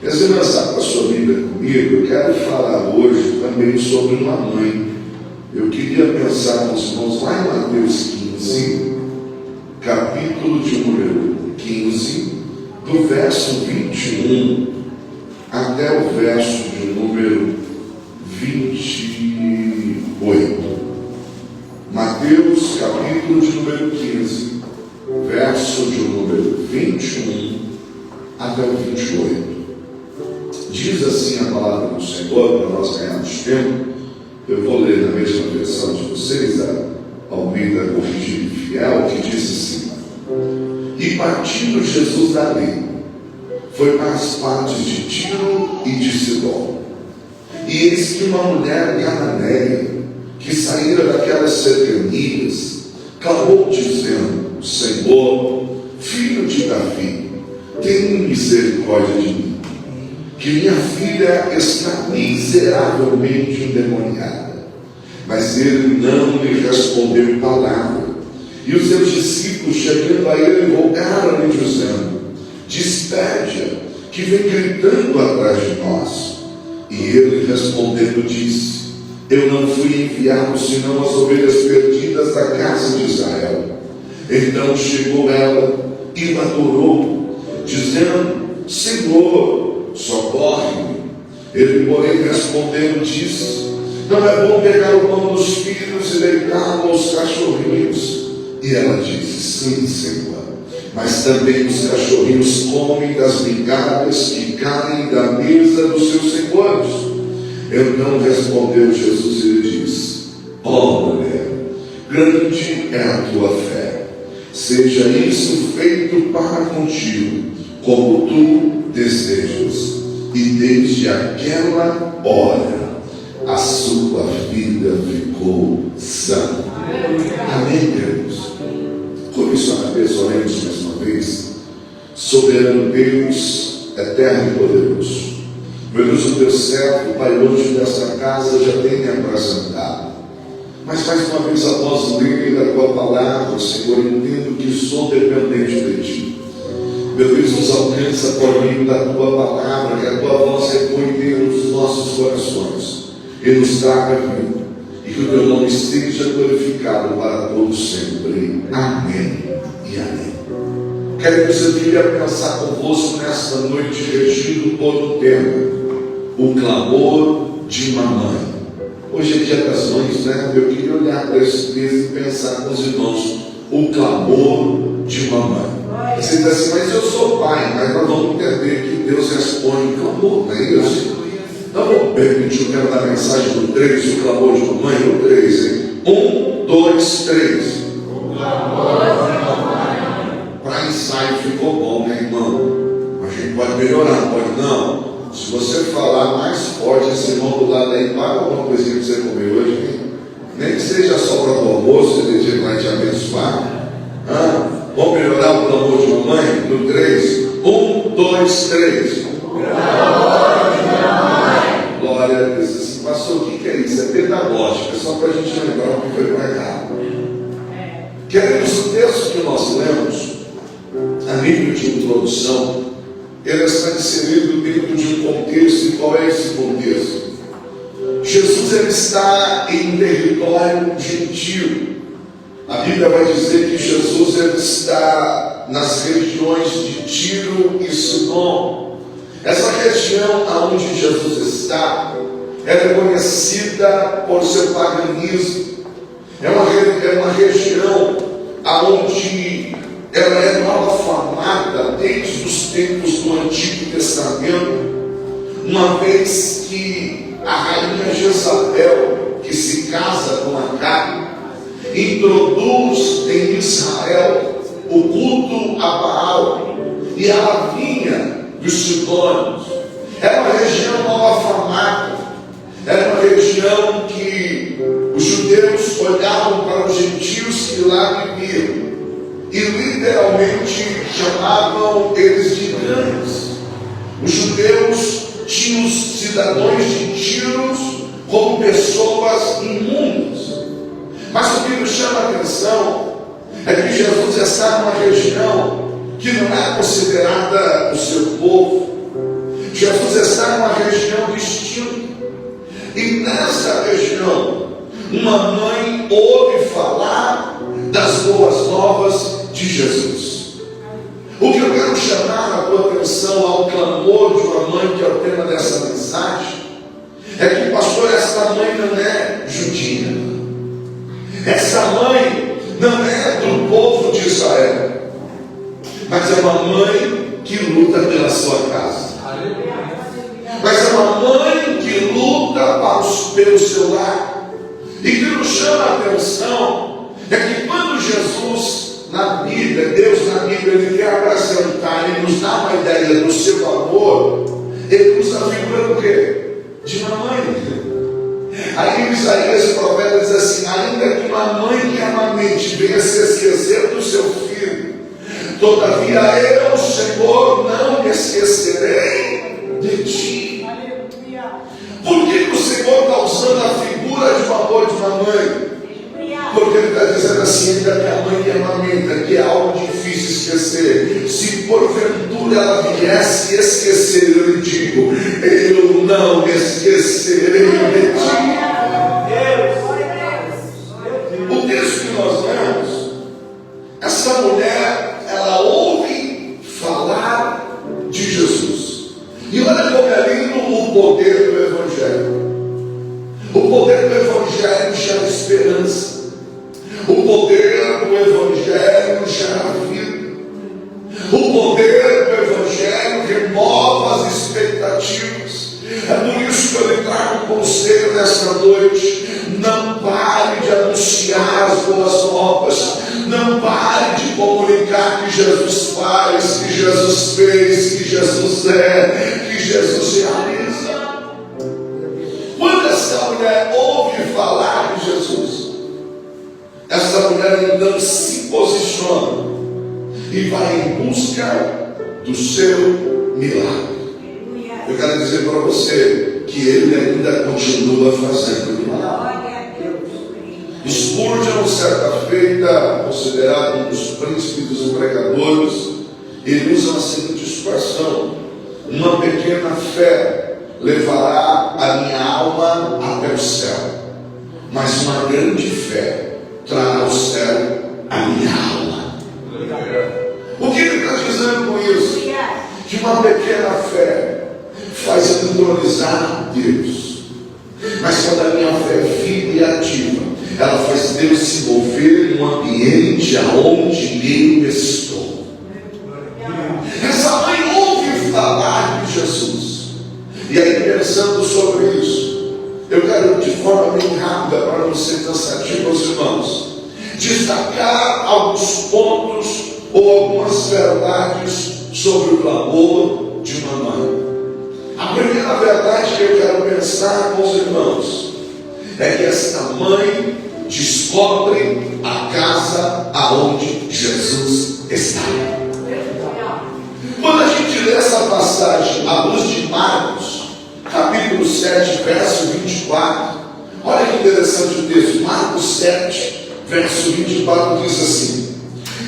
Minhas irmãs, abra a sua Bíblia comigo. Eu quero falar hoje também sobre uma mãe. Eu queria pensar com os irmãos lá em Mateus 15, capítulo de número 15, do verso 21 até o verso de número 28. Mateus, capítulo de número 15, verso de número 21 até o 28. Diz assim a palavra do Senhor, para nós ganharmos tempo. Eu vou ler na mesma versão de vocês, a Almeida Corrigida e Fiel, que diz assim: E partindo Jesus dali, foi para as partes de Tiro e de Sidom. E eis que uma mulher cananeia, que saíra daquelas cercanias, clamou dizendo: Senhor, filho de Davi, tem misericórdia de mim, que minha filha está miseravelmente endemoniada. Mas ele não lhe respondeu palavra. E os seus discípulos, chegando a ele, rogaram-lhe, dizendo: Despede-a, que vem gritando atrás de nós. E ele respondendo disse: Eu não fui enviado senão as ovelhas perdidas da casa de Israel. Então chegou ela e o adorou, dizendo: Senhor, socorre-me. Ele, porém, respondendo, disse: Não é bom pegar o pão dos filhos e deitá-lo aos cachorrinhos. E ela disse: Sim, Senhor, mas também os cachorrinhos comem das migalhas que caem da mesa dos seus senhores. Então respondeu Jesus e lhe disse: Ó mulher, grande é a tua fé, seja isso feito para contigo, como tu desejas. E desde aquela hora a sua vida ficou sã. Amém, queridos? Com isso a cabeça, oremos mais uma vez. Soberano Deus, eterno e poderoso, meu Deus, o teu servo, Pai, hoje desta casa já tem me apresentado. Mas mais uma vez, após ler a tua palavra, Senhor, entendo que sou dependente de ti. Meu Deus, nos alcança por meio da tua palavra, que a tua voz ecoe nos nossos corações e nos traga vida, e que o teu nome esteja glorificado para todos sempre. Amém e amém. Queridos, eu queria pensar convosco nesta noite, regido por um tema: o clamor de uma mãe. Hoje é dia das mães, né? Eu queria olhar para esse texto e pensar com os irmãos: o clamor de uma mãe. Você diz assim: mas eu sou pai. Mas nós vamos entender que Deus responde clamor, não é isso? Então vamos permitir, eu quero dar a mensagem do 3, o clamor de uma mãe, o 3, hein? 1, 2, 3. O clamor de uma mãe. Para ensaio ficou bom, né, irmão? A gente pode melhorar, pode não? Se você falar mais forte, esse irmão do lado aí, paga alguma coisinha que você comeu hoje, hein? Nem que seja só para o almoço, ele vai te abençoar. Vamos melhorar o clamor de uma mãe? No 3. 1, 2, 3. Glória a Deus. Assim, pastor, o que é isso? É pedagógico, é só para a gente lembrar o que foi para errado. Queridos, o texto que nós lemos, a nível de introdução, ele está inserido dentro de um contexto. E qual é esse contexto? Jesus, ele está em território gentil. A Bíblia vai dizer que Jesus, ele está nas regiões de Tiro e Sidom. Essa região aonde Jesus está, ela é conhecida por seu paganismo. É uma região aonde ela é mal afamada desde os tempos do Antigo Testamento, uma vez que a rainha Jezabel, que se casa com Acabe, introduz em Israel o culto a Baal, e ela vinha dos sidônios. Era uma região mal afamada, era uma região que os judeus olhavam para os gentios que lá viviam e literalmente chamavam eles de grandes. Os judeus tinham os cidadãos gentios como pessoas imundas. Mas o que nos chama a atenção é que Jesus está numa região que não é considerada o seu povo. Jesus está em uma região distinta. E nessa região, uma mãe ouve falar das boas novas de Jesus. O que eu quero chamar a tua atenção ao clamor de uma mãe, que é o tema dessa mensagem, é que, pastor, essa mãe não é judia. Essa mãe não é do povo de Israel, mas é uma mãe que luta pela sua casa. Mas é uma mãe que luta pelo seu lar. E que nos chama a atenção é que quando Jesus, na Bíblia, Deus na Bíblia, Ele quer apresentar e nos dá uma ideia do seu amor, Ele usa a figura do quê? De uma mãe. Aí em Isaías, o profeta diz assim: ainda que uma mãe que amamente venha se esquecer do seu filho, todavia eu, Senhor, não me esquecerei de ti. Por que o Senhor está usando a figura de amor de uma mãe? Porque Ele está dizendo assim: ainda que a mãe que amamenta, que é algo difícil esquecer, se porventura ela viesse esquecer, eu lhe digo, eu não me esquecerei de ti. O texto que nós lemos, essa mulher, ela ouve falar de Jesus. E olha como é lindo o poder do Evangelho. O poder do Evangelho gera esperança. O poder do Evangelho gera vida. O poder do Evangelho renova as expectativas. É por isso que eu lhe trago um conselho nessa noite: não pare de anunciar as boas novas. Não pare de comunicar que Jesus faz, que Jesus fez, que Jesus é, que Jesus realiza. Quando essa mulher ouve falar de Jesus, essa mulher então se posiciona e vai em busca do seu milagre. Eu quero dizer para você que Ele ainda continua fazendo milagre. Spurgeon, certa feita, considerado um dos príncipes dos pregadores, ele usa a seguinte expressão: uma pequena fé levará a minha alma até o céu, mas uma grande fé trará ao céu a minha alma. O que ele está dizendo com isso? Que uma pequena fé faz entronizar Deus, mas quando a minha fé é viva e ativa, ela faz Deus se mover em um ambiente aonde eu estou. Essa mãe ouve falar de Jesus. E aí, pensando sobre isso, eu quero de forma bem rápida, para não ser cansativo aos irmãos, destacar alguns pontos ou algumas verdades sobre o clamor de uma mãe. A primeira verdade que eu quero pensar com os irmãos é que esta mãe descobre a casa aonde Jesus está. Quando a gente lê essa passagem à luz de Marcos, capítulo 7, verso 24, olha que interessante o texto. Marcos 7, verso 24 diz assim: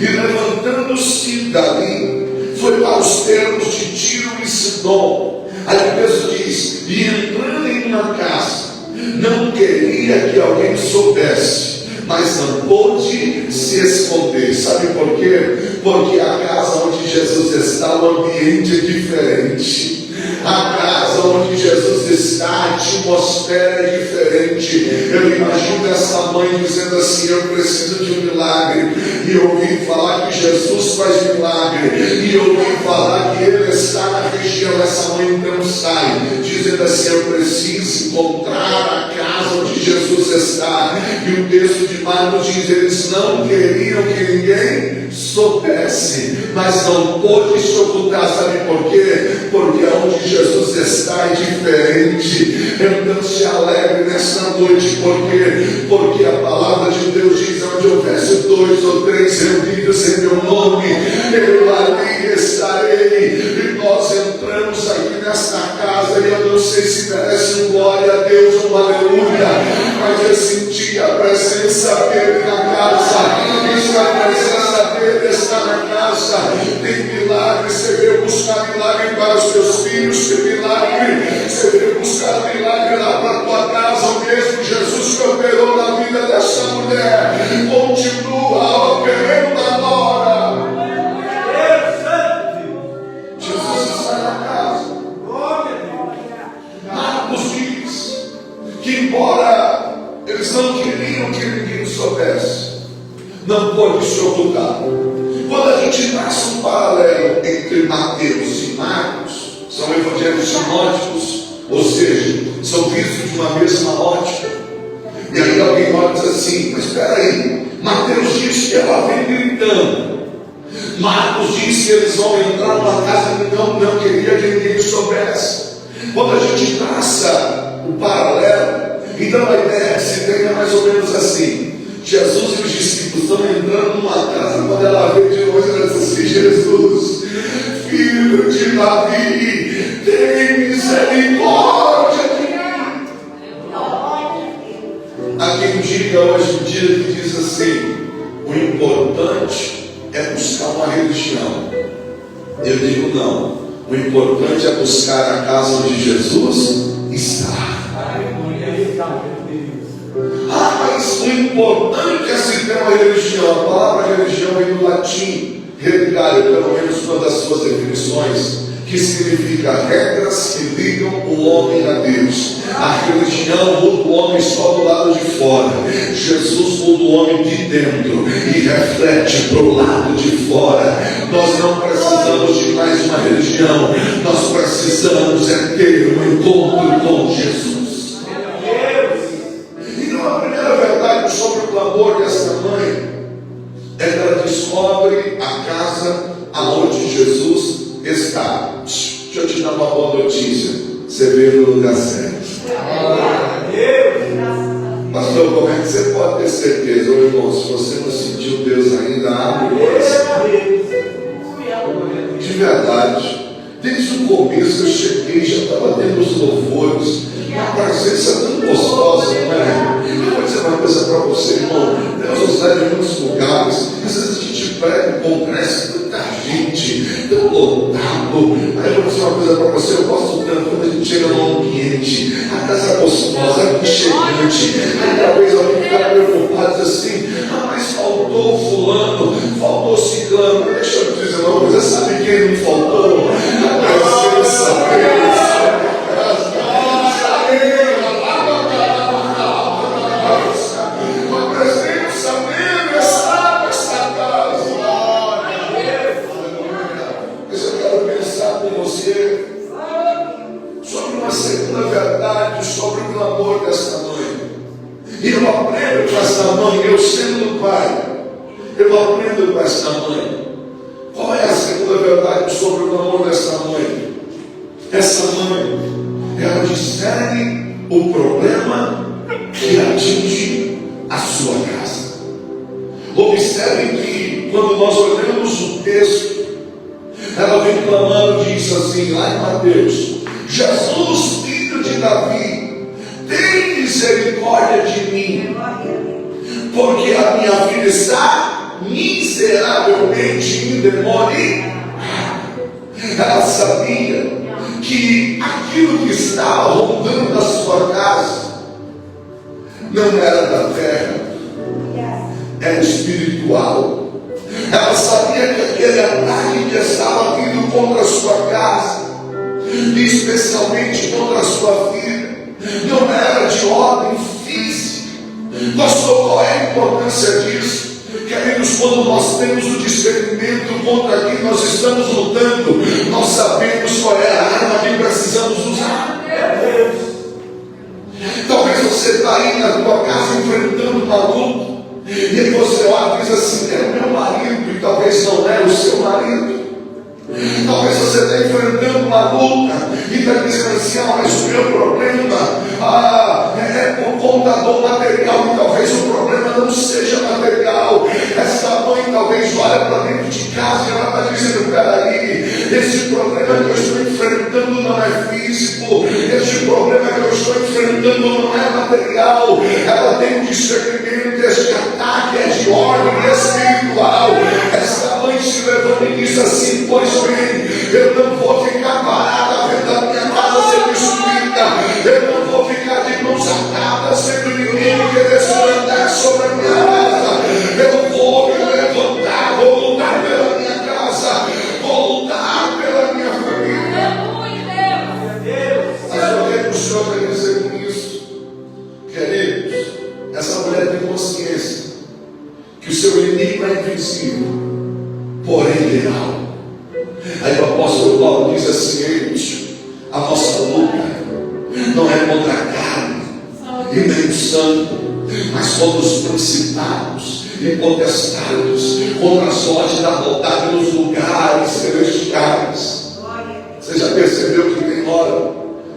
e levantando-se dali, foi para os termos de Tiro e Sidom. Aí o texto diz: e entrando em uma casa, não queria que alguém soubesse, mas não pôde se esconder. Sabe por quê? Porque a casa onde Jesus está, o ambiente é diferente. A casa onde Jesus está, a atmosfera é diferente. Eu imagino essa mãe dizendo assim: eu preciso de um milagre. E eu ouvi falar que Jesus faz milagre. E eu ouvi falar que Ele está na região. Essa mãe então sai, dizendo assim: eu preciso encontrar a casa onde Jesus está. E o texto de Marcos diz: eles não queriam que ninguém soubesse, mas não pôde se ocultar. Sabe por quê? Porque onde Jesus está é diferente. Então se alegre nessa noite. Por quê? Porque a palavra de Deus diz: onde houvesse 2 ou 3 reunidos em meu nome, eu ali estarei. E nós entramos aqui nesta casa, e eu não sei se merece um glória a Deus, um aleluia, mas eu senti a presença dele na casa. E se a presença dele está na casa, tem milagre milagre, você veio buscar milagre para os teus filhos, milagre, você veio buscar milagre lá para a tua casa. O mesmo Jesus que operou na vida dessa mulher continua operando agora. Jesus está na casa. Marcos diz que, embora eles não queriam que ninguém soubesse, não pode se ocultar. Quando a gente traça um paralelo entre Mateus e Marcos, são evangelhos sinóticos, ou seja, são vistos de uma mesma ótica. E aí alguém olha e diz assim: mas espera aí, Mateus diz que ela vem gritando, Marcos diz que eles vão entrar numa casa que não queria que ninguém soubesse. Quando a gente traça o paralelo, então a ideia que se tem é mais ou menos assim: Jesus e os discípulos estão entrando numa casa, quando ela vê de longe, ela diz assim: Jesus, filho de Davi, tem misericórdia de mim. Há quem diga hoje em dia que diz assim: o importante é buscar uma religião. Eu digo não, o importante é buscar a casa onde Jesus está. Mas o importante é se ter uma religião. A palavra religião vem do latim religare, pelo menos uma das suas definições, que significa regras que ligam o homem a Deus. A religião muda o homem só do lado de fora. Jesus muda o homem de dentro e reflete para o lado de fora. Nós não precisamos de mais uma religião, nós precisamos é ter um encontro com Jesus. A primeira verdade sobre o clamor dessa mãe é que ela descobre a casa aonde Jesus está. Deixa eu te dar uma boa notícia: você veio no lugar certo. Pastor, como é que você pode ter certeza? Ô irmão, se você não sentiu Deus ainda, abre o coração. De verdade, desde o começo eu cheguei, já estava tendo os louvores, uma presença tão gostosa, não é? Eu vou dizer uma coisa para você, irmão: Deus nos leva em muitos lugares. Às vezes a gente prega um congresso, tanta gente, tão lotado. Aí eu vou dizer uma coisa para você: eu gosto tanto quando a gente chega num ambiente, a casa gostosa, aconchegante. Aí talvez alguém fica preocupado, diz assim: mas faltou fulano, faltou ciclano. Deixa eu te dizer uma coisa: sabe quem não faltou? A presença dele. Sobre uma segunda verdade, sobre o clamor dessa mãe. E eu aprendo com essa mãe, eu sendo pai, eu aprendo com essa mãe. Qual é a segunda verdade sobre o clamor dessa mãe? Essa mãe, ela discerne o problema que atinge a sua casa. Observe que quando nós olhamos o texto, ela vem clamando, diz assim, lá em Mateus: Jesus, filho de Davi, tem misericórdia de mim, porque a minha filha está miseravelmente endemoniada. Ela sabia que aquilo que estava rondando a sua casa não era da terra, era espiritual. Ela sabia que aquele ataque que estava vindo contra a sua casa, e especialmente contra a sua filha, não era de ordem física. Pastor, qual é a importância disso? Queridos, quando nós temos o discernimento contra quem nós estamos lutando, nós sabemos qual é a arma que precisamos usar. Talvez você está aí na tua casa enfrentando uma luta, e aí você olha e diz assim: é o meu marido, e talvez não é o seu marido. Talvez você esteja enfrentando uma luta e está dizendo assim: mas o meu problema é por conta do material, e talvez o problema não seja material. Essa mãe talvez olha para dentro de casa e ela está dizendo: peraí, esse problema que eu estou enfrentando não é físico, esse problema que eu estou enfrentando não é material. Ela tem um discernimento, este ataque é de ordem espiritual. Essa mãe se levanta e disse assim: pois bem, eu não vou ficar parado vendo a minha casa ser destruída, eu não vou ficar de mãos atadas vendo ninguém querer se levantar sobre a minha casa. Eu vou me levantar, vou lutar pela minha casa, vou lutar pela minha família. Mas o que o Senhor quer dizer com isso? Queridos, essa mulher tem consciência que o seu inimigo é invencível, porém leal. Aí o apóstolo Paulo diz assim: eles, a nossa luta não é contra a carne e nem o sangue, mas contra os principados e potestades, contra a sorte da maldade nos lugares celestiais. Você já percebeu que tem hora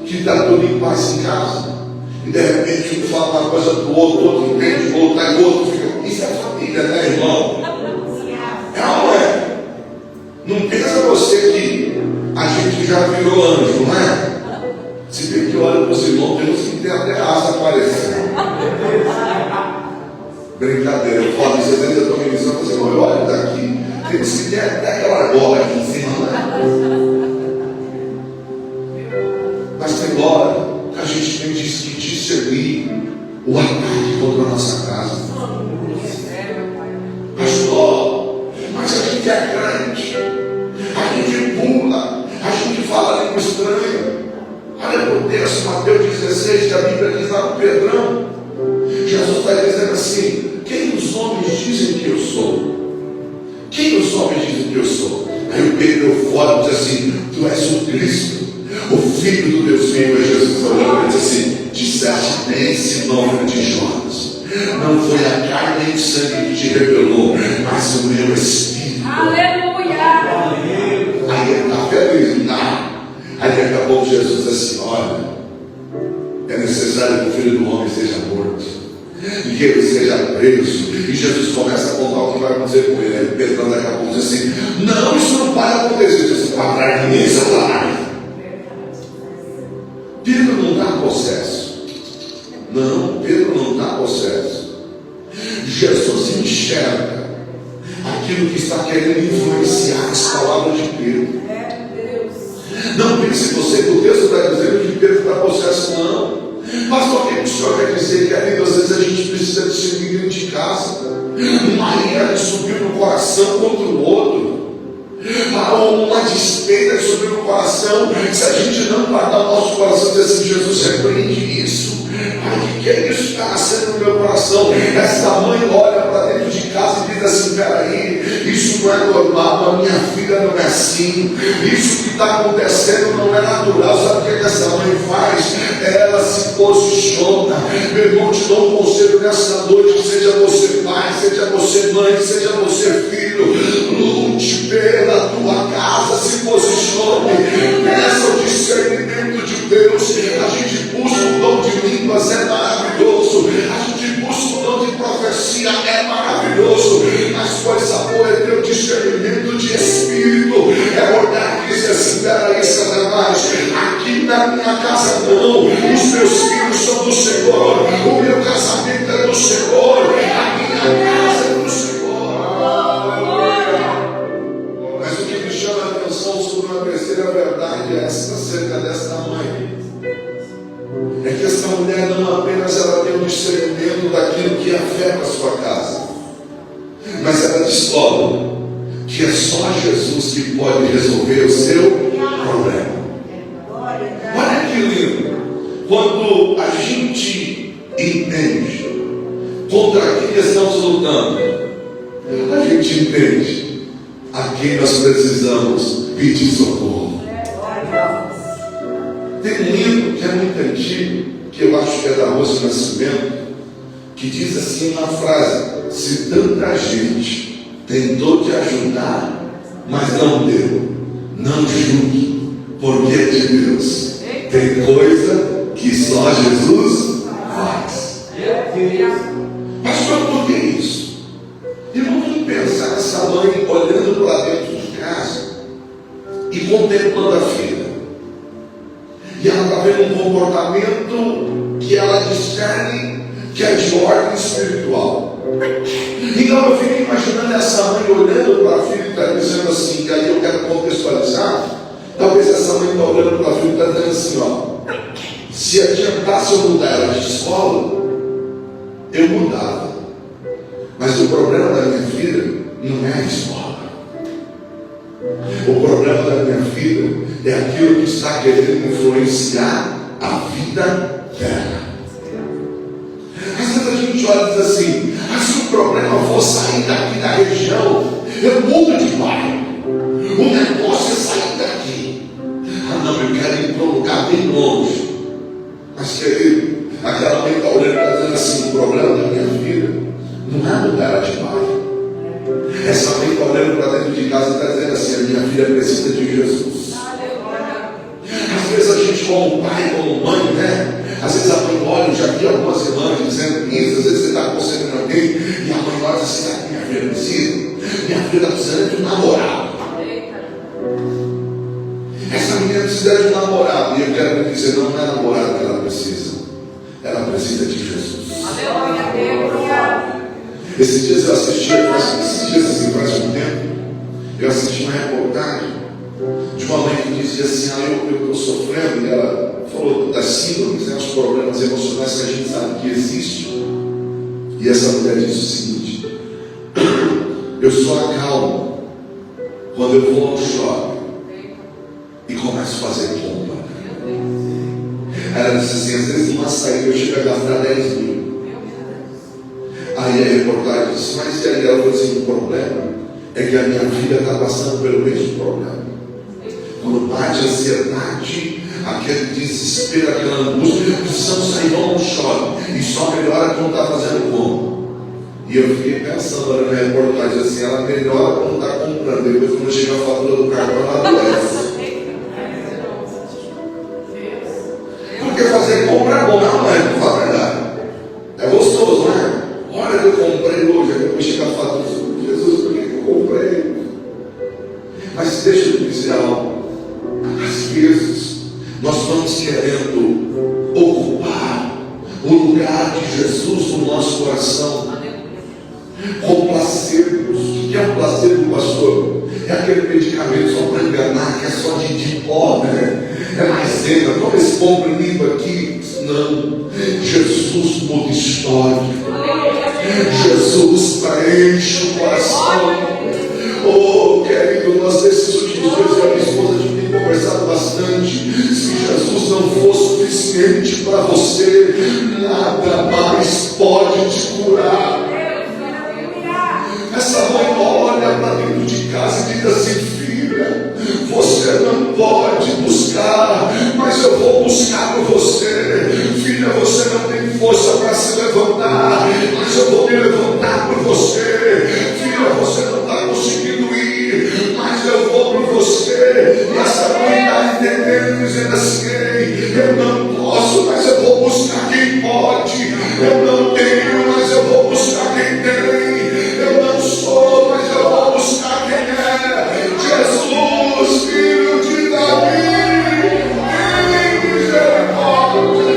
que está tudo em paz em casa, e de repente um fala uma coisa do outro, o outro entende, o outro aí, o outro fica. Isso é família, né, irmão? É ou não é? Não pensa você que a gente já virou anjo, não é? Se bem que olha para os irmãos, temos que ter até asa aparecendo. Brincadeira, eu falo isso, às vezes eu estou me dizendo, você não olha daqui, temos que ter até aquela bola aqui em cima, não é? Mas tem hora que a gente tem que discernir o ataque contra a nossa casa. Pastor, mas a gente é crente, a gente pula, a gente fala língua estranha. Olha por Deus, Mateus 16, que a Bíblia diz lá no Pedrão, Jesus está dizendo assim: quem os homens dizem que eu sou? Quem os homens dizem que eu sou? Aí o Pedro fora diz assim: tu és o Cristo, o Filho do Deus vivo. É Jesus falando, diz assim: disseste bem esse nome de Jonas. Não foi a carne nem o sangue que te revelou, mas o meu Espírito. Aleluia! Aí ele está feliz, não. Aí daqui a pouco Jesus diz assim: olha, é necessário que o Filho do Homem seja morto e que ele seja preso. E Jesus começa a contar o que vai acontecer com ele. Aí Pedro daqui a pouco diz assim: não, isso não vai acontecer. Diz assim: para trás de mim, Satanás. Pedro não está possesso. Não, Pedro não está possesso. Jesus enxerga aquilo que está querendo influenciar as palavras de Pedro. Não pense você que o texto está dizendo que Pedro está possesso, não. Pastor, o que o senhor quer dizer? Que às vezes a gente precisa discernir dentro de casa. Maria que subiu no coração contra o outro. Uma despeita que subiu no coração. Se a gente não guardar o nosso coração e dizer assim: Jesus, repreende isso. O que é isso que está nascendo no meu coração? Essa mãe olha para dentro de casa e diz assim: peraí, isso não é normal, a minha filha não é assim, isso que está acontecendo não é natural. Sabe o que essa mãe faz? Ela se posiciona. Meu irmão, te dou um conselho nessa noite: seja você pai, seja você mãe, seja você filho, lute pela tua casa, se posicione, peça o discernimento de Deus. A gente busca o dom de línguas, é maravilhoso. A gente busca o dom de profecia, é maravilhoso. Mas coisa boa é ter o discernimento de espírito. É olhar e dizer assim: peraí, Satanás, aqui na minha casa não. Os meus filhos são do Senhor, o meu casamento é do Senhor, a minha casa é do Senhor. Mas o que me chama a atenção sobre uma terceira verdade é essa, acerca desta mãe. É que essa mulher não apenas ela tem um discernimento daquilo que afeta a sua casa, mas ela descobre que é só Jesus que pode resolver o seu problema. Olha que lindo! Quando a gente entende contra quem estamos lutando, a gente entende a quem nós precisamos pedir socorro. Tem um livro que é muito antigo, que eu acho que é da Rosa Nascimento, que diz assim uma frase: se tanta gente tentou te ajudar, mas não deu, não julgue, porque é de Deus. Tem coisa que só Jesus faz. Pastor, por que isso? E vamos pensar nessa mãe olhando para dentro de casa e contemplando a filha. E ela está vendo um comportamento que ela discerne que é de ordem espiritual. Então eu fico imaginando essa mãe olhando para a filha e está dizendo assim: que aí está dizendo assim, ó, se adiantasse eu mudar ela de escola, eu mudava. Mas o problema da minha vida não é a escola. O problema da minha vida é aquilo que está querendo influenciar a vida dela. Às vezes a gente olha e diz assim, se o problema for sair daqui da região, eu mudo de bairro. O negócio é sair daqui. Não, eu quero ir para um lugar bem longe. Mas querido, aquela mãe está olhando e está dizendo assim, o problema da minha vida não é mudar de bairro. Essa mãe está olhando para dentro de casa e está dizendo assim, a minha filha precisa de Jesus. Às vezes a gente, como pai, como mãe, né? Às vezes a mãe olha, eu já vi algumas irmãs dizendo isso, às vezes você está aconselhando alguém e a mãe olha assim, minha filha precisa, minha filha está precisando de um namorado. Essa menina precisa de um namorado, e eu quero me dizer, não é namorado que ela precisa de Jesus. Esses dias eu assisti, faz um tempo, eu assisti uma reportagem de uma mãe que dizia assim, eu estou sofrendo, e ela falou das síndromes, né, os problemas emocionais que a gente sabe que existem. E essa mulher disse o seguinte, eu só acalmo quando eu vou ao shopping e começo a fazer compra. Ela disse assim, às vezes numa saída eu chego a gastar 10 mil. Aí a reportagem disse, mas e aí? Ela falou assim, o problema é que a minha filha está passando pelo mesmo problema. Quando bate a ansiedade, aquele desespero, aquela angústia, precisamos sair, vamos no shopping, e só melhora quando está fazendo compra. E eu fiquei pensando, olha na reportagem assim, ela melhora quando está comprando, depois quando chega a fatura do cartão, ela adoece. Porque fazer compra é bom, não é? Não fala a verdade. É gostoso, não é? Olha, eu comprei hoje, aí depois chega a fatura, Jesus, por que eu comprei? Mas deixa eu dizer algo. Às vezes, nós vamos querendo ocupar o lugar de Jesus no nosso coração com placedos. O que é um placebo, pastor? É aquele medicamento só para enganar, que é só de pó, né? É maisena, toma esse comprimido aqui. Não, Jesus muda história. Jesus preenche o coração. Oh, querido, nós nesses últimos dias, eu e a minha esposa, a gente tem conversado bastante. Se Jesus não for suficiente para você, nada mais pode te curar. Essa mãe olha para dentro de casa e diz assim, filha, você não pode buscar, mas eu vou buscar por você. Filha, você não tem força para se levantar, mas eu vou me levantar por você. Filha, você não está conseguindo ir, mas eu vou por você. E essa mãe está entendendo, dizendo assim, eu não posso, mas eu vou buscar quem pode. Eu não tenho, mas eu vou buscar quem tem. Eu não sou, mas eu vou buscar quem é. Jesus, filho de Davi, tem misericórdia.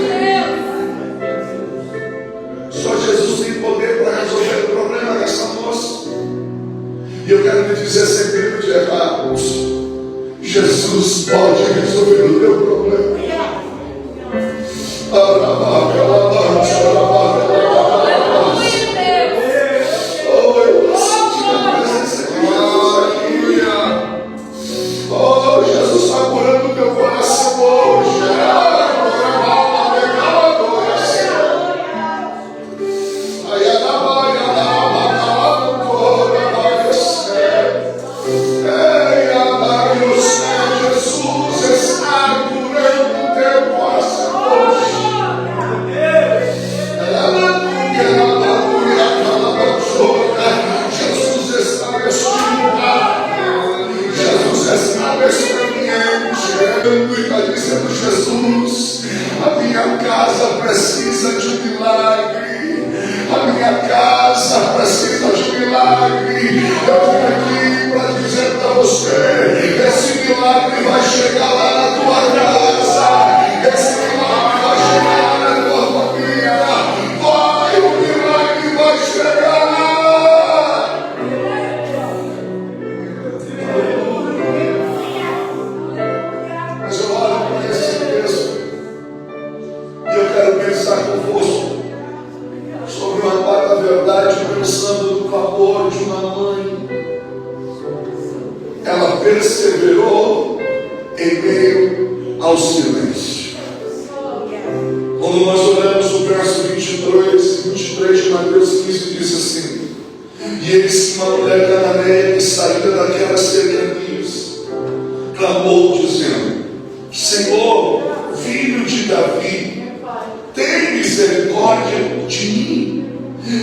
Só Jesus tem poder para resolver o problema dessa moça. E eu quero te dizer sem medo de errar, Jesus pode resolver o teu problema. Oh, Jesus está curando o teu coração hoje. Jesus está curando o teu coração hoje. Jesus está neste lugar. Jesus está neste ambiente. E está dizendo, Jesus, a minha casa precisa de um milagre. A minha casa precisa de um milagre. Eu vim aqui para dizer para você, esse milagre vai chegar lá na tua casa. Esse milagre vai chegar lá na tua família. Vai, o milagre vai chegar lá. Mas eu olho para esse perseverou em meio ao silêncio. Quando nós olhamos o verso 23 de Mateus 15, diz assim: e eis que uma mulher cananeia que saída daquelas cercanias clamou, dizendo: Senhor, filho de Davi, tem misericórdia de mim,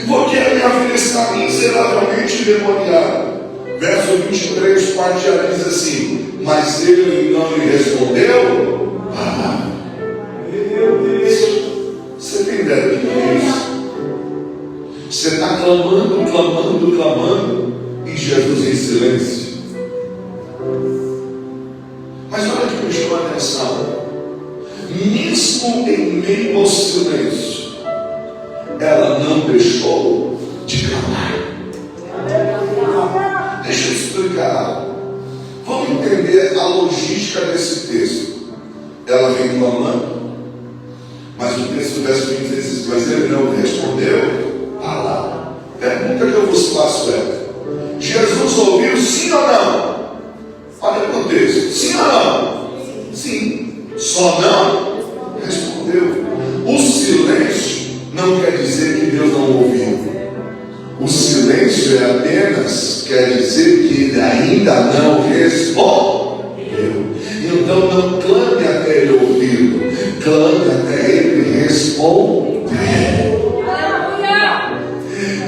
porque a minha filha está miseravelmente endemoniada. Verso 23, parte A diz assim: mas ele não lhe respondeu palavra. Você tem ideia do que é isso? Você está clamando, e Jesus em silêncio. Mas olha que me chamou a atenção. Mesmo em meio ao silêncio, ela não deixou de clamar. Deixa eu explicar. Vamos entender a logística desse texto. Ela vem clamando, mas o texto do verso 20 diz: mas ele não respondeu palavra. Pergunta que eu vos faço é: Jesus ouviu sim ou não? Olha o contexto: sim ou não? Sim. Só não respondeu. O silêncio não quer dizer que Deus não ouviu. O silêncio é apenas quer dizer que ele ainda não respondeu. Então não clame até ele ouvir, clame até ele responder.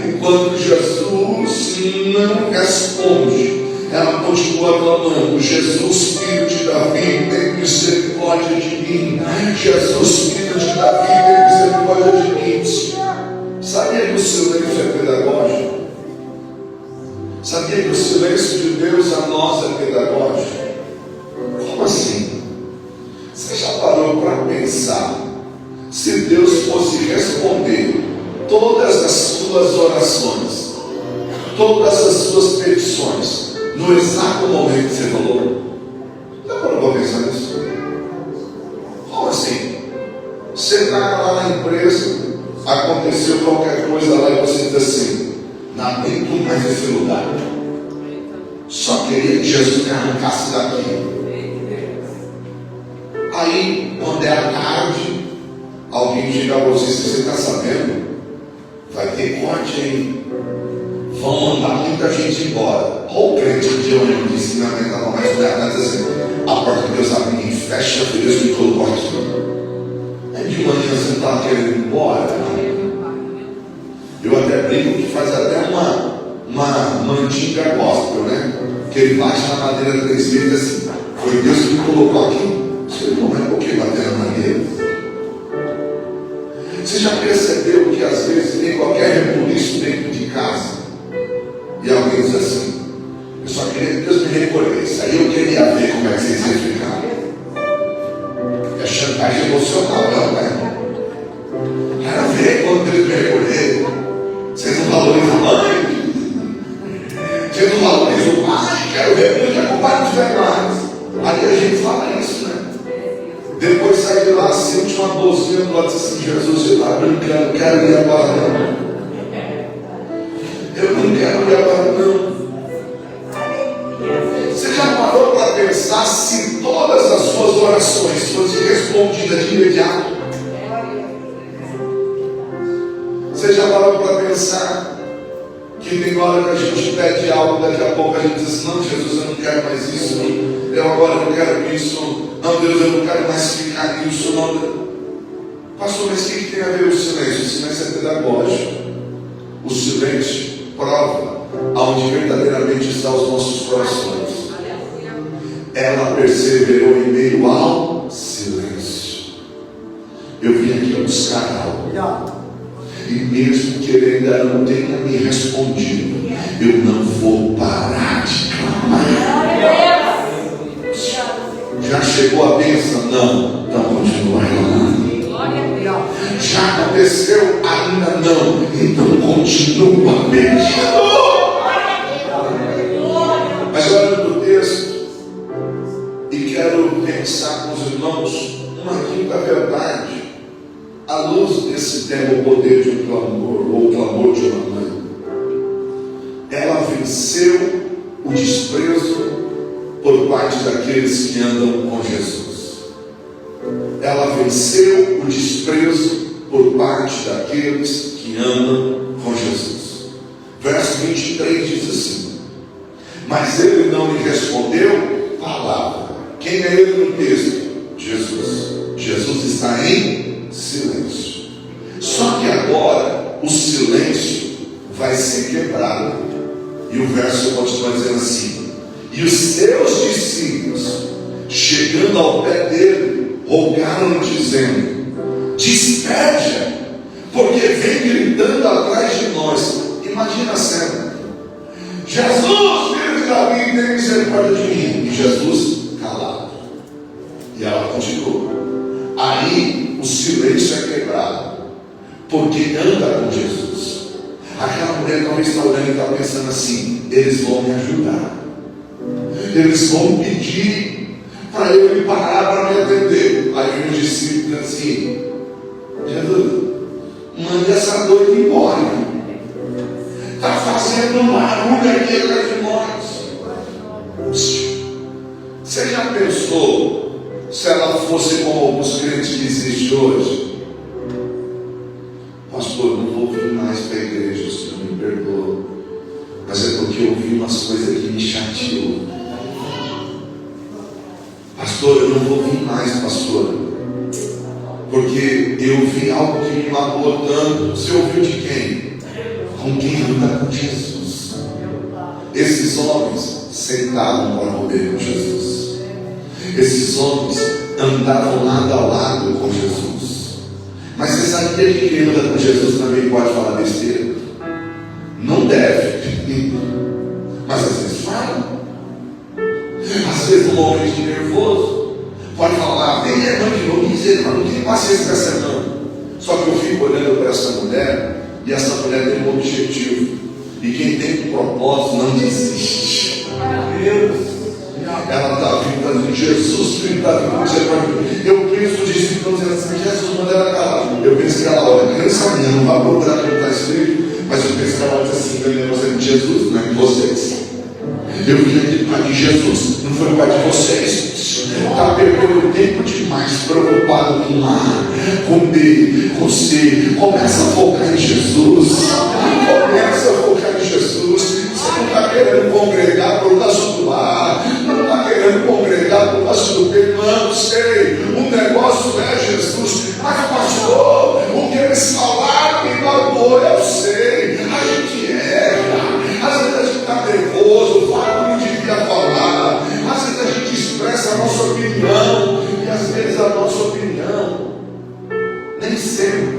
Enquanto Jesus não responde, ela continua clamando: Jesus, filho de Davi, tem misericórdia de mim. Jesus, filho de Davi, tem misericórdia de mim. Sabia que o silêncio é pedagógico? Sabia que o silêncio de Deus a nós é pedagógico? Como assim? Você já parou para pensar? Se Deus fosse responder todas as suas orações, todas as suas petições, no exato momento que você falou? Já parou para pensar nisso? Como assim? Você está lá na empresa, aconteceu qualquer coisa lá e você diz assim: não aguento mais esse lugar, só queria que Jesus me arrancasse daqui. Aí, quando é a tarde, alguém chega a você: você está sabendo? Vai ter corte aí, vão mandar muita gente embora. Ou o crente que eu lembro disse que não aguentava mais nada, diz assim: a porta que Deus abre, ninguém fecha, porque Deus me colocou aqui. Aí de manhã você não estava querendo ir embora. Eu até brinco que faz até uma mandinga gospel, né? Que ele bate na madeira 3 vezes assim: foi Deus que me colocou aqui. Você não é por que bater na madeira? Você já percebeu que às vezes tem qualquer rebuliço dentro de casa e alguém diz assim: eu só queria que Deus me recolhesse, aí eu queria ver como é que vocês iam ficar. É chantagem emocional, não é? Quero ver quando Deus me recolher. Vocês não valorizam a mãe? Vocês não valorizam o pai? Quero ver quando o pai não tiver mais. Aí a gente fala isso, né? Depois sai de lá, sente uma dorzinha do lado assim: Jesus, eu estava brincando, quero ir agora não. Eu não quero ir agora não. Você já parou para pensar se todas as suas orações fossem respondidas de imediato? Você já parou para pensar que tem hora que a gente pede algo, daqui a pouco a gente diz: não, Jesus, eu não quero mais isso, eu agora não quero isso, não, Deus, eu não quero mais ficar nisso, não. Pastor, mas o que tem a ver o silêncio? O silêncio é pedagógico. O silêncio prova aonde verdadeiramente estão os nossos corações. Ela perseverou em meio ao silêncio. Eu vim aqui buscar algo, e mesmo que ele ainda não tenha me respondido, eu não vou parar de clamar. Já chegou a bênção? Não. Então continua clamando. Já aconteceu? Ainda não. Então continua pedindo. Mas olha para o texto e quero pensar com os irmãos uma quinta verdade à luz desse tema: o poder de um clamor, ou o clamor de uma mãe. Ela venceu o desprezo por parte daqueles que andam com Jesus. Ela venceu o desprezo por parte daqueles que andam com Jesus. Verso 23 diz assim: mas ele não lhe respondeu palavra. Quem é ele no texto? Jesus. Jesus está em silêncio. Só que agora o silêncio vai ser quebrado. E o verso continua dizendo assim: e os seus discípulos, chegando ao pé dele, rogaram dizendo: despede-a, porque vem gritando atrás de nós. Imagina a cena: Jesus, filho de Davi, tem misericórdia de mim. E Jesus calado. E ela continuou. Aí o silêncio é quebrado, porque anda com Jesus. Aquela mulher talvez está olhando e está pensando assim: eles vão me ajudar, eles vão pedir para eu me parar para me atender. Aí vem os discípulos assim: Jesus, manda essa doida embora, está fazendo um barulho aqui atrás de nós. Você já pensou se ela fosse como alguns crentes que existem hoje? Pastor, não vou vir mais para a igreja, o Senhor me perdoa, mas é porque eu vi umas coisas que me chateou. Pastor, eu não vou vir mais, pastor, porque eu vi algo que me magoou tanto. Você ouviu de quem? Com quem anda com Jesus. Esses homens sentavam para comer com Jesus. Esses homens andavam lado a lado com Jesus. Mas você sabia que quem anda com Jesus também pode falar besteira? Não deve, mas às vezes fala. Às vezes um momento nervoso pode falar: vem irmão de novo, misericórdia, não tem paciência com essa não. Só que eu fico olhando para essa mulher, e essa mulher tem um objetivo, e quem tem um propósito não desiste. Ela está vindo, Jesus, filho da vida. Eu penso os discípulos dizendo assim: Jesus, manda ela calar. Eu penso que ela olha, criança minha, não vai procurar que não está escrito, mas eu penso que ela olha assim: o negócio é de Jesus, não é de vocês. Eu vim aqui para de Jesus, não foi para de vocês. Está perdendo tempo demais, preocupado com ar, com B, com C. Começa a focar em Jesus. Começa a focar em Jesus. Você não está querendo congregar por causa do ar, não está querendo congregar por causa do B. Não sei, o negócio é Jesus. Mas pastor, o que eles falaram me magoou, eu sei. A gente erra, às vezes a gente está nervoso, fala o que não devia falar, às vezes a gente expressa a nossa opinião, e às vezes a nossa opinião nem sempre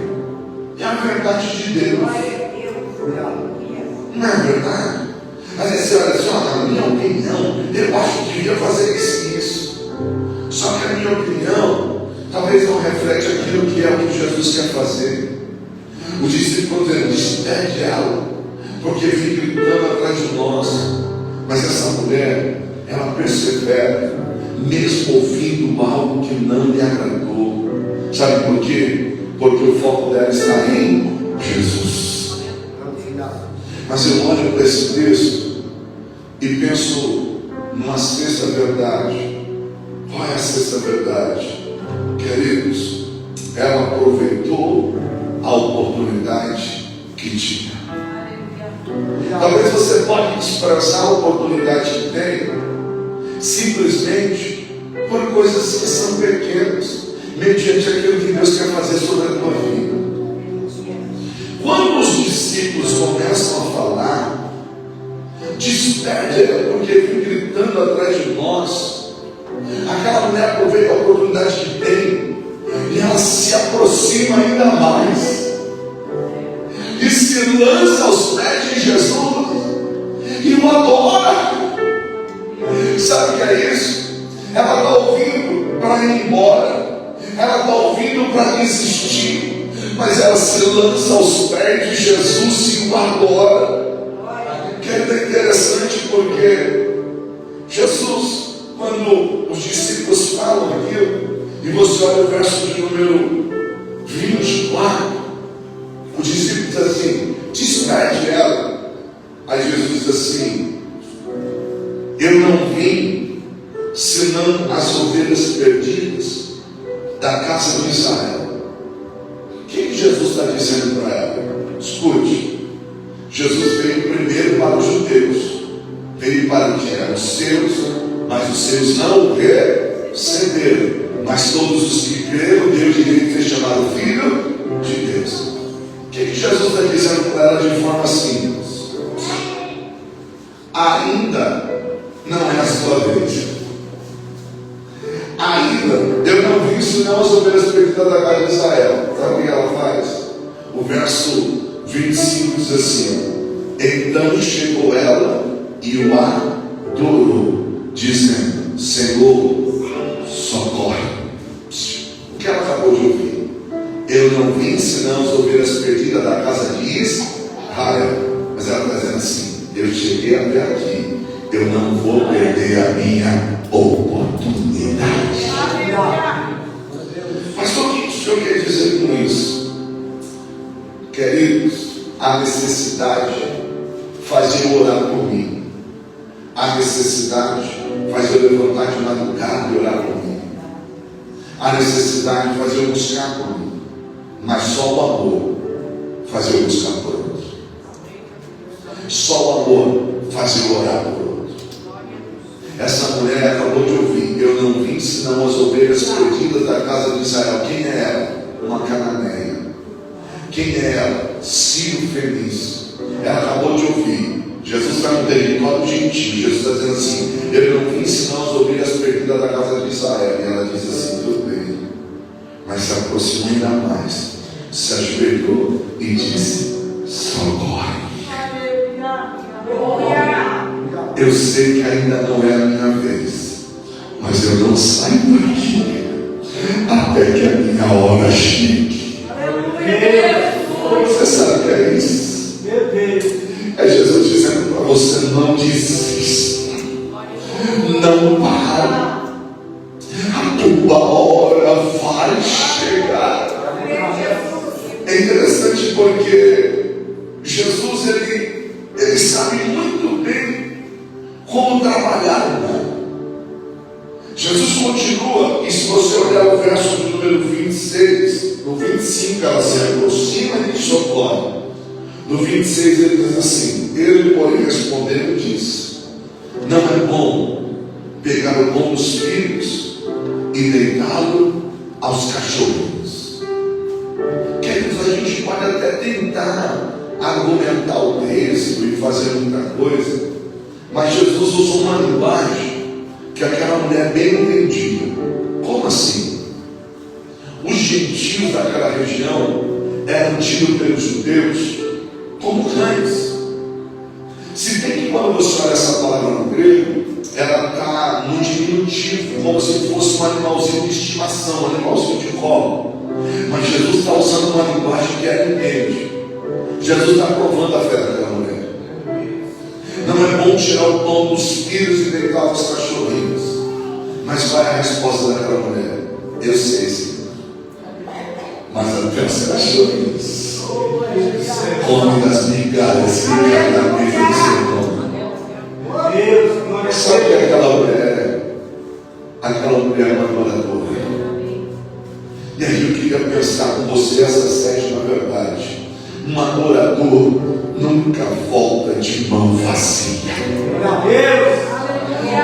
é a verdade de Deus. Não é verdade? Às vezes você olha assim: na minha opinião, eu acho que devia fazer isso. Só que a minha opinião talvez não reflete aquilo que é o que Jesus quer fazer. O discípulo dizendo: despede ela, porque vem gritando atrás de nós. Mas essa mulher, ela persevera, mesmo ouvindo algo que não lhe agradou. Sabe por quê? Porque o foco dela está em Jesus. Mas eu olho para esse texto e penso numa sexta verdade. Qual é a sexta verdade? Queridos, ela aproveitou a oportunidade que tinha. Talvez você pode expressar a oportunidade que tem simplesmente por coisas que são pequenas, mediante aquilo que Deus quer fazer sobre a tua vida. Quando os discípulos começam a falar: despede ela, porque vem gritando atrás de nós, aquela mulher aproveita a oportunidade que tem e ela se aproxima ainda mais e se lança aos pés de Jesus e o adora. Sabe o que é isso? Ela está ouvindo para ir embora, ela está ouvindo para desistir, mas ela se lança aos pés de Jesus e o adora. Que é interessante, porque Jesus, quando os discípulos falam aquilo, e você olha o verso de número 24, o discípulo diz assim: despede ela. Aí Jesus diz assim: eu não vim senão as ovelhas perdidas da casa de Israel. O que Jesus está dizendo para ela? Escute, Jesus veio primeiro para os judeus, veio para o que eram os seus, mas os seus não o receberam. Mas todos os que creram, Deus lhe fez chamar o Filho de Deus. O que Jesus está dizendo para ela de forma simples? Ainda não é a sua vez. Ainda eu não vi senão as ovelhas perdidas da casa de Israel. Sabe o que ela faz? O verso 25 diz assim: então chegou ela e o adorou, dizendo: Senhor, socorre. O que ela acabou de ouvir? Eu não vim senão as ovelhas perdidas da casa de Israel. Mas ela está dizendo assim: eu cheguei até aqui, eu não vou perder a minha oportunidade. Pastor, o que o senhor quer dizer com isso? Queridos, a necessidade faz eu orar por mim. A necessidade faz eu levantar de madrugada e orar por mim. A necessidade faz eu buscar por mim. Mas só o amor faz eu buscar por outro. Só o amor faz eu orar por outro. Essa mulher acabou de ouvir: eu não vim senão as ovelhas perdidas da casa de Israel. Quem é ela? Uma cananeia. Quem é ela? Ciro Feliz. Ela acabou de ouvir: Jesus está no território gentil. Jesus está dizendo assim: eu não vim senão as ovelhas perdidas da casa de Israel. E ela diz assim: tudo bem. Mas se aproximou ainda mais, se ajoelhou e disse: socorre. Eu sei que ainda não é a minha vez, mas eu não saio daqui até que a minha hora chegue. Você sabe o que é isso? É Jesus dizendo para você: não desista, não para, a tua hora vai chegar. É interessante porque Jesus ele sabe muito bem como trabalhar, né? Jesus continua, e se você olhar o verso do número 26, no 25 ela se aproxima e socorre. No 26 ele diz assim: ele, porém, respondendo, disse: não é bom pegar o pão dos filhos e deitá-lo aos cachorrinhos. Queridos, a gente pode até tentar argumentar o texto e fazer muita coisa, mas Jesus usou uma linguagem que aquela mulher bem entendia. Como assim? Os gentios daquela região eram tidos pelos judeus como cães. Se bem que quando você olha essa palavra no grego, ela está no diminutivo, como se fosse um animalzinho de estimação, um animalzinho de colo. Mas Jesus está usando uma linguagem que ela entende. Jesus está provando a fé daquela mulher. Não é bom tirar o pão dos filhos e deitar os cachorrinhos. Mas qual é a resposta daquela mulher? Eu sei, Senhor. Mas até os cachorrinhos comem das migalhas que caem na mesa do Senhor. Sabe o que é aquela mulher? Aquela mulher é uma adoradora. E aí eu queria pensar com você essa sétima verdade. Um adorador nunca volta de mão vazia.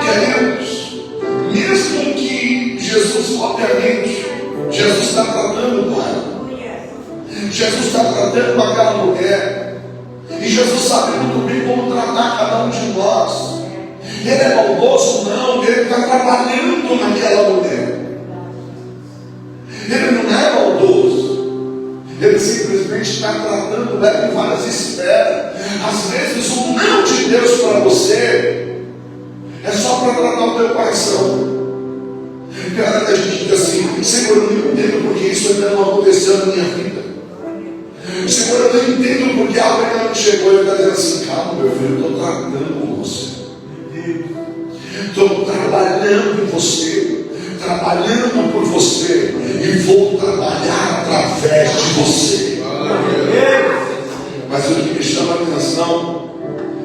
Queridos, mesmo que Jesus, obviamente, Jesus está tratando com ela. Jesus está tratando com aquela mulher. E Jesus sabe muito bem como tratar cada um de nós. Ele é maldoso? Não, ele está trabalhando naquela mulher. Ele não é maldoso. Ele simplesmente está tratando ela em várias esferas. Às vezes o não de Deus para você é só para tratar o teu coração. E a hora que a gente diz assim: Senhor, eu não entendo porque isso ainda não aconteceu na minha vida. Senhor, eu não entendo porque algo ainda não chegou. Ele está dizendo assim: calma, meu filho, eu estou tratando com você. Estou trabalhando em você, trabalhando por você, e vou trabalhar através de você. Mas o que me chama a atenção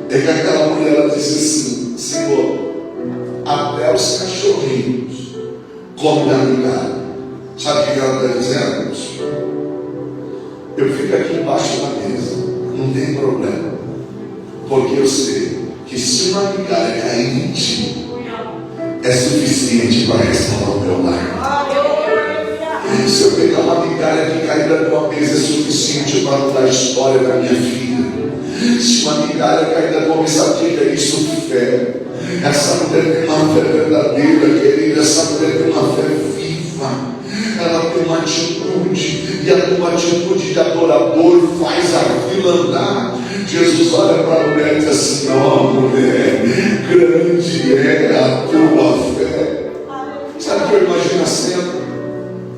é que aquela mulher disse assim: Senhor, até os cachorros come da migalha. Sabe o que ela está dizendo? Eu fico aqui embaixo da mesa, não tem problema, porque eu sei que se uma migalha cair em ti, é suficiente para restaurar o meu lar. Se eu pegar uma migalha que cair da tua mesa, é suficiente para mudar a história da minha vida. Se uma migalha cair da tua mesa, sabe o que é isso? Fé. Essa mulher tem uma fé verdadeira, querida. Essa mulher tem uma fé viva. Ela tem uma atitude, e a tua atitude de adorador faz a fila andar. Jesus olha para a mulher e diz assim: ó, mulher, grande é a tua fé. Sabe o que eu imagino a cena?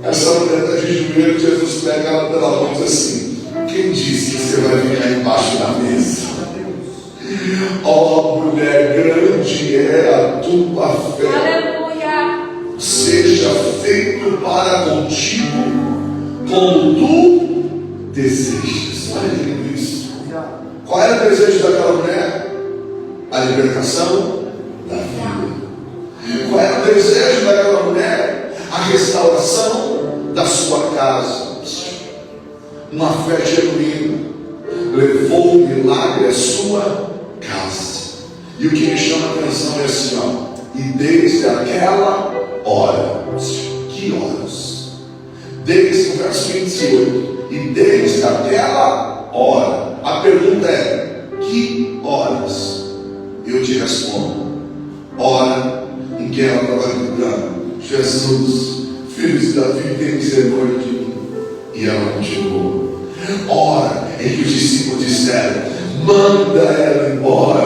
Essa mulher está de joelho, Jesus pega ela pela mão e diz assim: quem disse que você vai ficar embaixo da mesa? Ó, mulher, grande é a tua fé. Aleluia. Seja feito para contigo como tu desejas. Olha que lindo isso. Qual era o desejo daquela mulher? A libertação da vida. Qual era o desejo daquela mulher? A restauração da sua casa. Uma fé genuína levou o milagre à sua casa. E o que me chama a atenção é assim, ó, e desde aquela hora, que horas? Desde o verso 28, e desde aquela hora, a pergunta é: que horas? Eu te respondo: hora em que ela estava gritando: Jesus, filho de Davi, tem misericórdia de mim. E ela continuou. Hora em que os discípulos disseram: manda ela embora,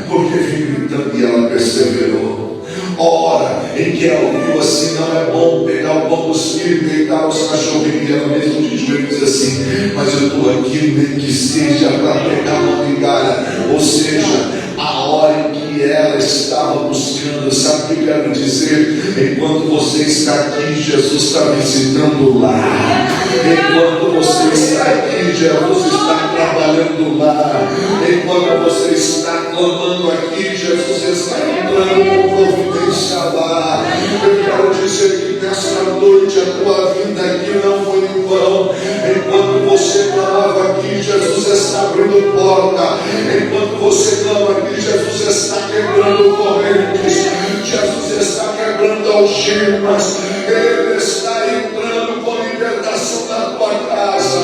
porque vim gritando, e ela perseverou. Hora em que ela ouviu assim: não é bom pegar o pão dos filhos e deitar os cachorrinhos, e ela mesmo de joelho diz assim: mas eu estou aqui nem que seja para pegar uma migalha. Ou seja, a hora em que ela estava buscando, sabe o que eu quero dizer? Enquanto você está aqui, Jesus está visitando lá. Enquanto você está aqui, Jesus está trabalhando lá. Enquanto você está clamando aqui, Jesus está entrando com providência lá. Eu quero dizer que nesta noite a tua vida aqui não foi em vão. Enquanto você clamava aqui, Jesus está abrindo porta. Enquanto você clama aqui, Jesus está quebrando correntes. Jesus está quebrando algemas. Ele está entrando com libertação na tua casa.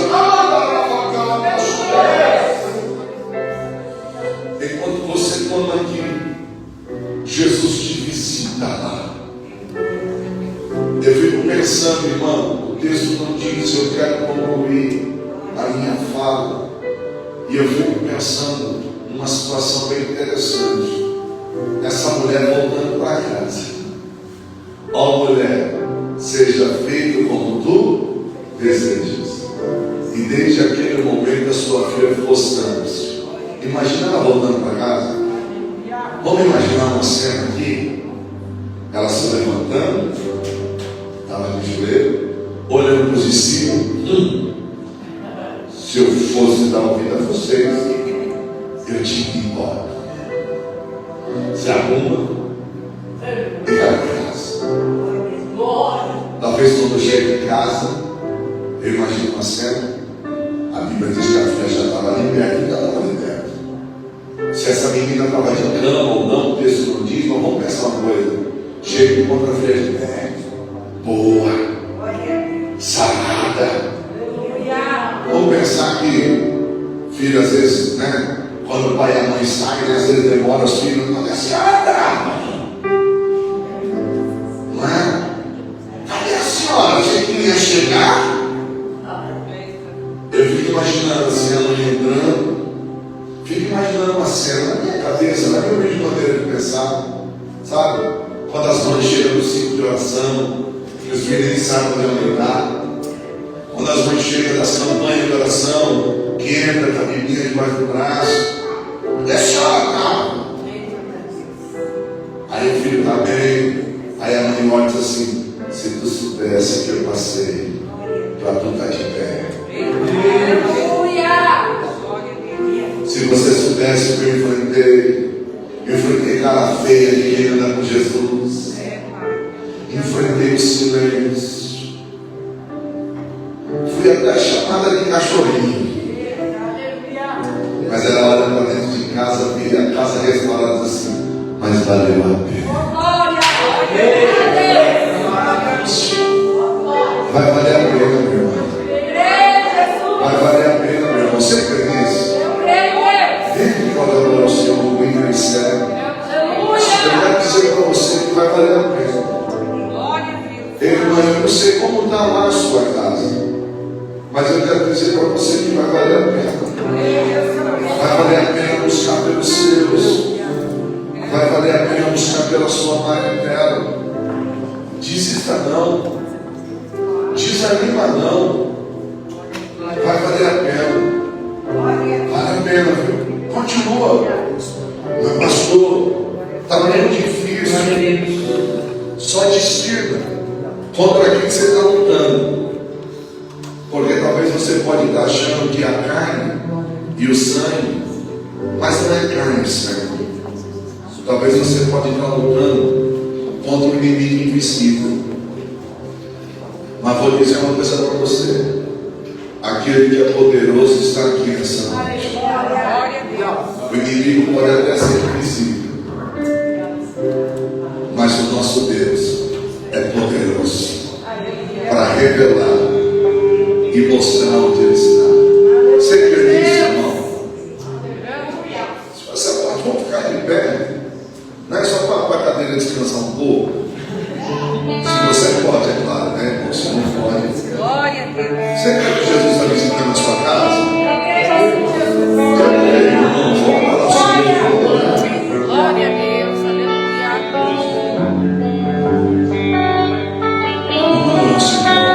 Enquanto você clama aqui, Jesus te visita lá. Eu fico pensando, irmão, o texto não diz, eu quero concluir a minha fala. E eu fico pensando numa situação bem interessante. Essa mulher voltando para casa. Ó mulher, seja feito como tu desejas. E desde aquele momento a sua filha ficou distante. Imagina ela voltando para casa. Vamos imaginar uma cena aqui. Ela se levantando, estava de joelho, olhando para os discípulos. Se eu fosse dar ouvido a vocês, eu tinha que ir embora. Se arruma e vai para casa. Talvez quando chega em casa, eu imagino uma cena. A Bíblia diz que a filha já estava liberta e ela estava liberta. Se essa menina estava de cama ou não, o texto não diz, mas vamos pensar uma coisa. Chega e encontra a filha de pé, boa, sarada. Vamos pensar que filho, às vezes, né? Quando o pai e a mãe saem, às vezes demora os filhos, não desce, não é? Cadê a senhora? Achei que não ia chegar. Eu fico imaginando assim, a mãe entrando. Fico imaginando uma cena na minha cabeça, na minha humilde maneira de pensar, sabe? Quando as mães chegam no ciclo de oração, que os filhos nem sabem onde aumentar. Quando as mães chegam das campanhas de oração, que entra com a biblinha debaixo do braço, deixa ela, aí o filho está bem, aí a mãe olha e diz assim: se tu soubesse que eu passei para tu estar de pé. Se você soubesse o que eu enfrentei cara feia de quem anda com Jesus, enfrentei o Senhor. não sei como está lá a sua casa, mas eu quero dizer para você que vai valer a pena. Vai valer a pena buscar pelos seus. Vai valer a pena buscar pela sua parentela. Desista não. Desanima não. Vai valer a pena. Vale a pena, viu? Continua. Meu pastor, está muito difícil. Só desfirma contra quem você está lutando. Porque talvez você pode estar achando que a carne e o sangue, mas não é carne e sangue. Talvez você pode estar lutando contra um inimigo invisível. Mas vou dizer uma coisa para você. Aquele que é poderoso está aqui nessa noite. O inimigo pode até ser invisível, mas o nosso Deus é poderoso para revelar e mostrar onde Ele está. Você crê nisso, irmão? Se você pode, vamos ficar de pé. Não é só para a cadeira descansar um pouco. Se você pode, é claro, né, irmão? Se não pode. Glória a Deus. Você crê que Jesus está visitando a sua casa? Irmão, vamos falar sobre ele. Glória a Deus. Aleluia. Nossa, irmão.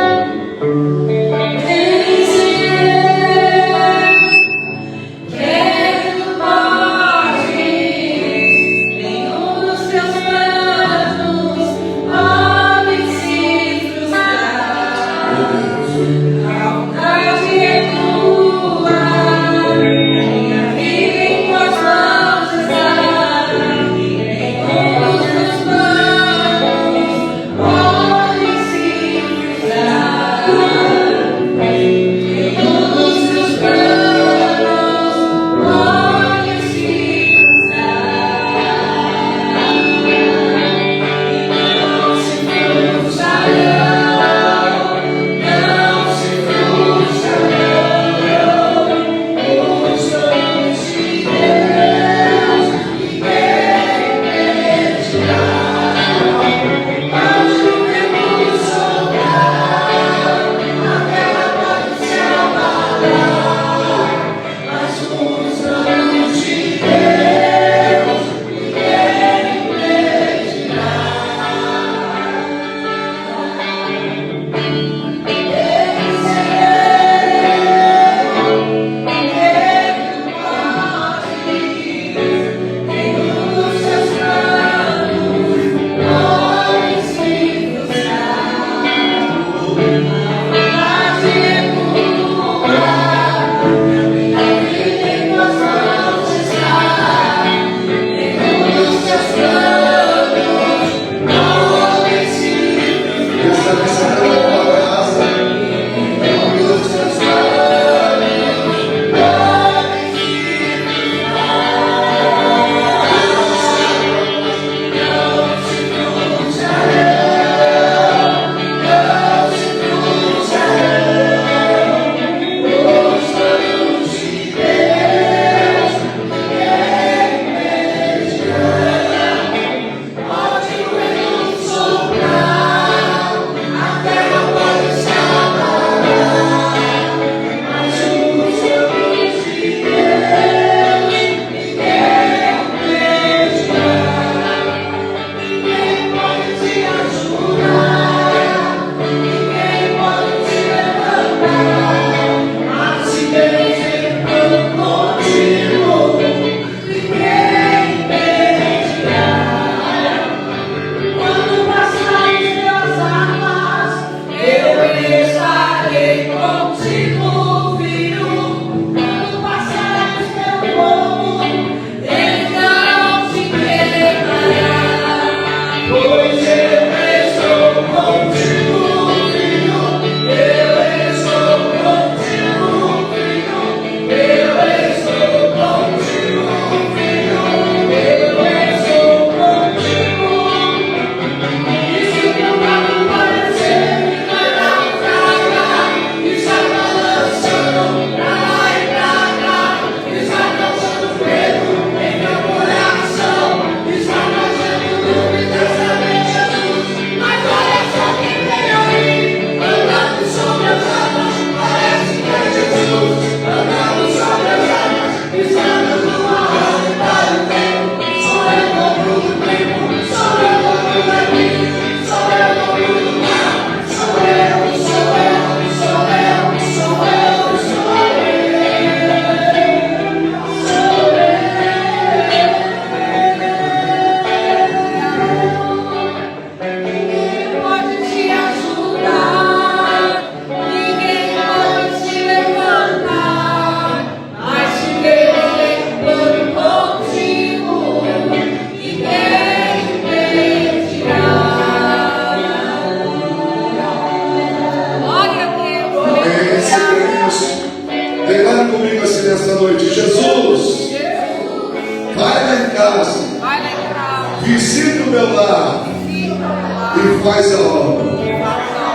casa, Vai lá em casa. visita o meu lar Visita o meu lar. e faz a obra.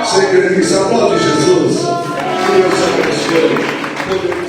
Você crê nisso? Aplaude Jesus. Que Deus abençoe.